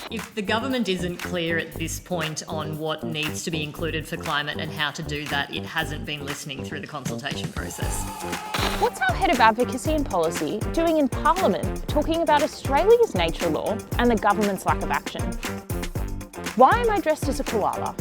If the government isn't clear at this point on what needs to be included for climate and how to do that, it hasn't been listening through the consultation process. What's our head of advocacy and policy doing in Parliament talking about Australia's nature law and the government's lack of action? Why am I dressed as a koala?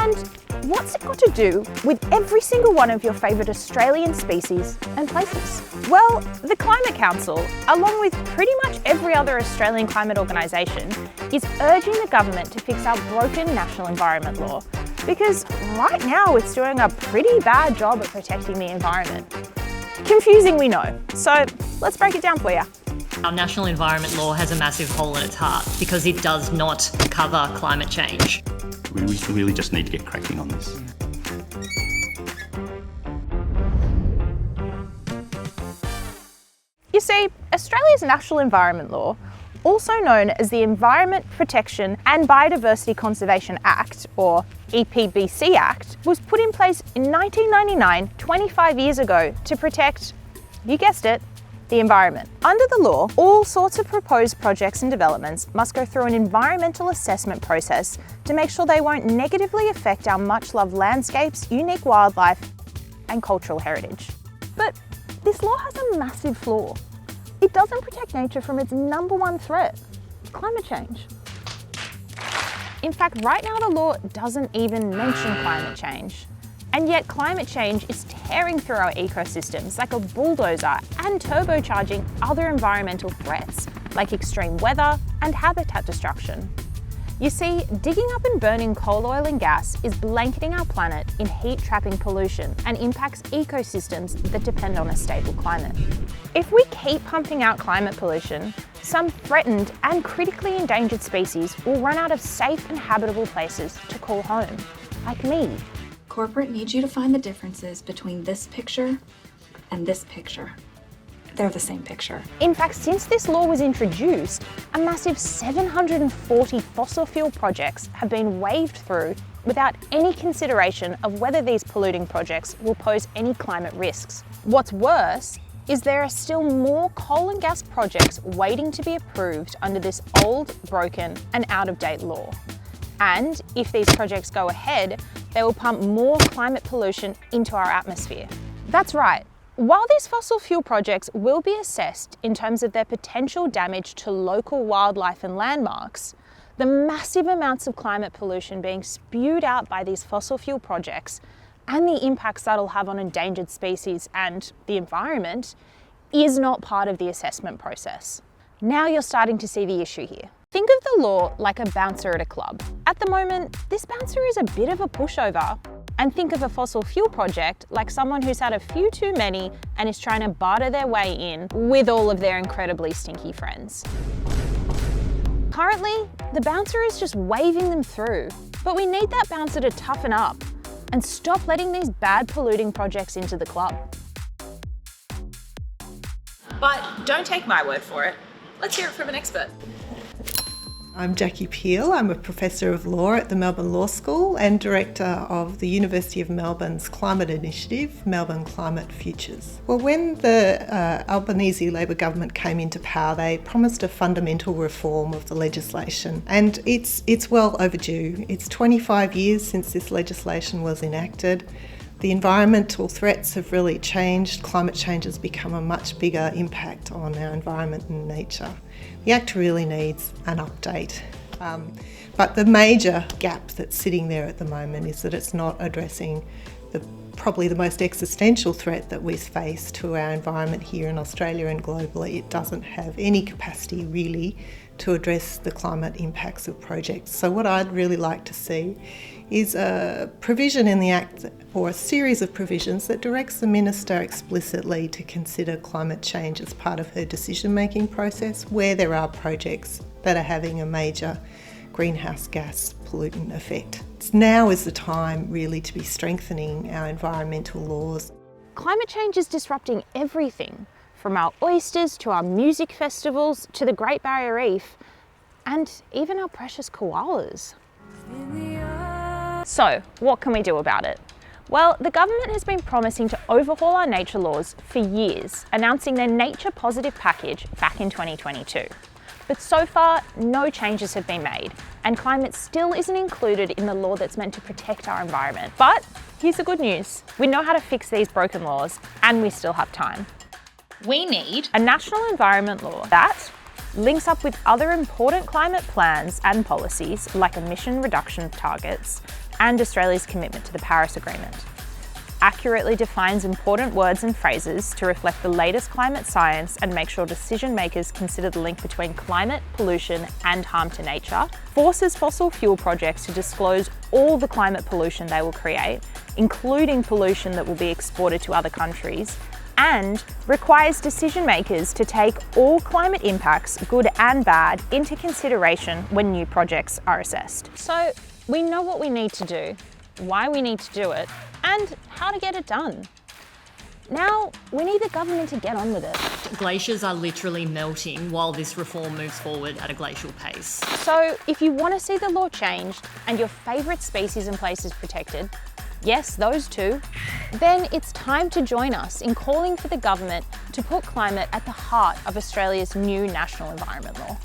And what's it got to do with every single one of your favourite Australian species and places? Well, the Climate Council, along with pretty much every other Australian climate organisation, is urging the government to fix our broken national environment law, because right now it's doing a pretty bad job at protecting the environment. Confusing, we know, so let's break it down for you. Our national environment law has a massive hole in its heart because it does not cover climate change. We really just need to get cracking on this. You see, Australia's National Environment Law, also known as the Environment Protection and Biodiversity Conservation Act, or EPBC Act, was put in place in 1999, 25 years ago, to protect, you guessed it, the environment. Under the law, all sorts of proposed projects and developments must go through an environmental assessment process to make sure they won't negatively affect our much-loved landscapes, unique wildlife, and cultural heritage. But this law has a massive flaw. It doesn't protect nature from its number one threat, climate change. In fact, right now the law doesn't even mention climate change. And yet climate change is tearing through our ecosystems like a bulldozer and turbocharging other environmental threats like extreme weather and habitat destruction. You see, digging up and burning coal, oil and gas is blanketing our planet in heat-trapping pollution and impacts ecosystems that depend on a stable climate. If we keep pumping out climate pollution, some threatened and critically endangered species will run out of safe and habitable places to call home, like me. Corporate needs you to find the differences between this picture and this picture. They're the same picture. In fact, since this law was introduced, a massive 740 fossil fuel projects have been waved through without any consideration of whether these polluting projects will pose any climate risks. What's worse is there are still more coal and gas projects waiting to be approved under this old, broken and out-of-date law. And if these projects go ahead, they will pump more climate pollution into our atmosphere. That's right. While these fossil fuel projects will be assessed in terms of their potential damage to local wildlife and landmarks, the massive amounts of climate pollution being spewed out by these fossil fuel projects and the impacts that'll have on endangered species and the environment is not part of the assessment process. Now you're starting to see the issue here. Think of the law like a bouncer at a club. At the moment, this bouncer is a bit of a pushover. And think of a fossil fuel project like someone who's had a few too many and is trying to barter their way in with all of their incredibly stinky friends. Currently, the bouncer is just waving them through, but we need that bouncer to toughen up and stop letting these bad polluting projects into the club. But don't take my word for it. Let's hear it from an expert. I'm Jackie Peele. I'm a Professor of Law at the Melbourne Law School and Director of the University of Melbourne's climate initiative, Melbourne Climate Futures. Well, when the Albanese Labor government came into power, they promised a fundamental reform of the legislation, and it's well overdue. It's 25 years since this legislation was enacted. The environmental threats have really changed. Climate change has become a much bigger impact on our environment and nature. The Act really needs an update. But the major gap that's sitting there at the moment is that it's not addressing probably the most existential threat that we face to our environment here in Australia and globally. It doesn't have any capacity really to address the climate impacts of projects. So what I'd really like to see is a provision in the Act, or a series of provisions that directs the Minister explicitly to consider climate change as part of her decision-making process where there are projects that are having a major greenhouse gas pollutant effect. Now is the time really to be strengthening our environmental laws. Climate change is disrupting everything, from our oysters to our music festivals to the Great Barrier Reef and even our precious koalas. So, what can we do about it? Well, the government has been promising to overhaul our nature laws for years, announcing their Nature Positive package back in 2022. But so far, no changes have been made, and climate still isn't included in the law that's meant to protect our environment. But here's the good news. We know how to fix these broken laws, and we still have time. We need A national environment law that links up with other important climate plans and policies like emission reduction targets and Australia's commitment to the Paris Agreement, accurately defines important words and phrases to reflect the latest climate science and make sure decision makers consider the link between climate, pollution and harm to nature, forces fossil fuel projects to disclose all the climate pollution they will create, including pollution that will be exported to other countries, and requires decision makers to take all climate impacts, good and bad, into consideration when new projects are assessed. So we know what we need to do, why we need to do it, and how to get it done. Now, we need the government to get on with it. Glaciers are literally melting while this reform moves forward at a glacial pace. So if you want to see the law changed and your favourite species and places protected, yes, those two, then it's time to join us in calling for the government to put climate at the heart of Australia's new national environment law.